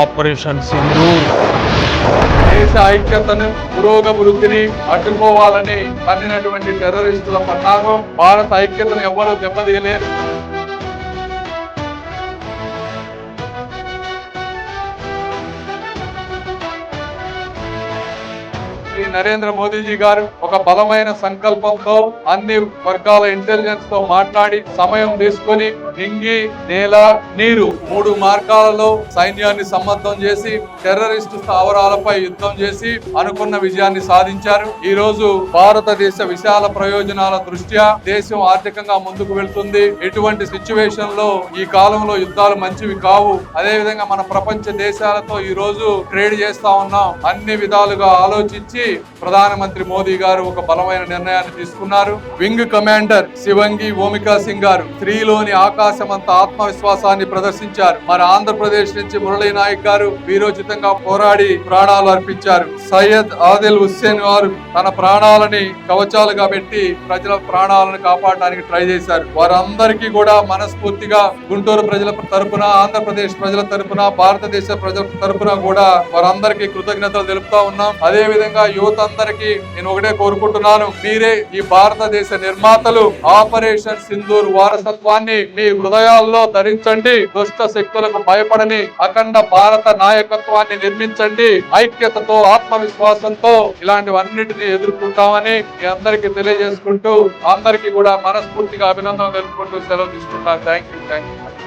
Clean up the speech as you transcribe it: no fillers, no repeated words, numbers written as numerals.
Operation Sindoor దేశ ఐక్యతను పురోగభివృద్ధిని అడ్డుకోవాలని పన్నినటువంటి టెర్రరిస్టుల పన్నాగం. భారత ఐక్యతను ఎవ్వరూ దెబ్బతీయలేరు. శ్రీ నరేంద్ర మోదీజీ గారు ఒక బలమైన సంకల్పంతో అన్ని వర్గాల ఇంటెలిజెన్స్ తో మాట్లాడి సమయం తీసుకొని నింగి, నేల, నీరు 3 మార్గాలలో సైన్యాన్ని సన్నద్ధం చేసి టెర్రరిస్టు స్థావరాలపై యుద్ధం చేసి అనుకున్న విజయాన్ని సాధించారు. ఈ రోజు భారతదేశ విశాల ప్రయోజనాల దృష్ట్యా దేశం ఆర్థికంగా ముందుకు వెళ్తుంది. ఎటువంటి సిచ్యువేషన్ లో ఈ కాలంలో యుద్ధాలు మంచివి కావు. అదే విధంగా మన ప్రపంచ దేశాలతో ఈ రోజు ట్రేడ్ చేస్తా ఉన్నాం. అన్ని విధాలుగా ఆలోచించి ప్రధానమంత్రి మోదీ గారు ఒక బలమైన నిర్ణయాన్ని తీసుకున్నారు. వింగ్ కమాండర్ శివంగి ఓమికా సింగ్ గారు స్త్రీలోని ఆకాశమంత ఆత్మవిశ్వాసాన్ని ప్రదర్శించారు. మన ఆంధ్రప్రదేశ్ నుంచి మురళీ నాయక్ గారు వీరోచితంగా పోరాడి ప్రాణాలు అర్పించారు. సయ్యద్ ఆదిల్ హుస్సేన్ వారు తన ప్రాణాలని కవచాలుగా పెట్టి ప్రజల ప్రాణాలను కాపాడడానికి ట్రై చేశారు. వారందరికీ కూడా మనస్ఫూర్తిగా గుంటూరు ప్రజల తరపున, ఆంధ్రప్రదేశ్ ప్రజల తరపున, భారతదేశ ప్రజల తరపున కూడా వారందరికీ కృతజ్ఞతలు తెలుపుతా ఉన్నాం. అదే విధంగా యువత అందరికీ నేను ఒకటే కోరుకుంటున్నాను, మీరే ఈ భారతదేశ నిర్మాతలు. ఆపరేషన్ సింధూర్ వారసత్వాన్ని మీ హృదయాల్లో ధరించండి. దుష్ట శక్తులకు భయపడని అఖండ భారత నాయకత్వాన్ని నిర్మించండి. ఐక్యతతో, ఆత్మవిశ్వాసంతో ఇలాంటివన్నిటిని ఎదుర్కొంటామని మీ అందరికీ తెలియజేసుకుంటూ అందరికీ కూడా మనస్ఫూర్తిగా అభినందనలు తెలుపుకుంటూ సెలవు తీసుకుంటాను. Thank you.